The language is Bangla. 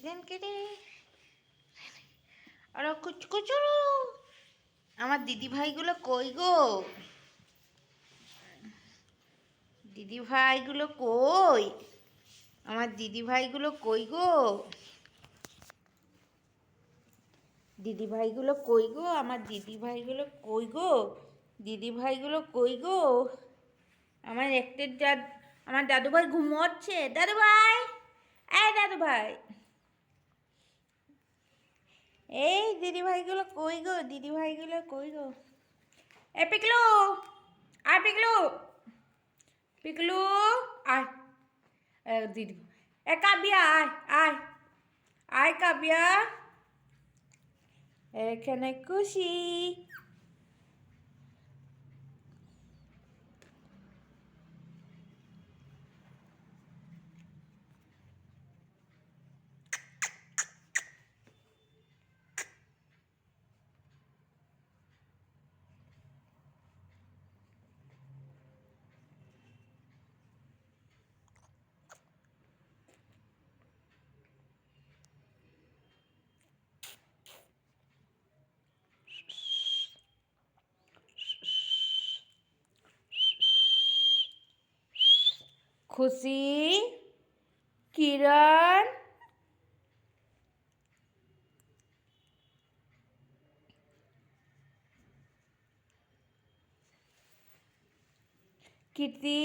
রেন কেটে আর কুচকুচুরু আমার দিদি ভাইগুলো কই গো? দিদি ভাইগুলো কই? আমার দিদি ভাইগুলো কই গো? দিদি ভাইগুলো কই গো? আমার দিদি ভাইগুলো কই গো? দিদি ভাইগুলো কই গো? আমার আমার দাদু ভাই ঘুমোচ্ছে। দাদু ভাই, এই দাদু ভাই, এই দিদি ভাইগুলো কই গো? দিদি ভাইগুলো কই গো? এ পিকলু, আয় পিকলু, পিকলু আয়। দিদি এ কাবিয়া আয়, আয় আয় কাবিয়া, এখানে খুশি। খুশি, কিরণ, কীর্তি।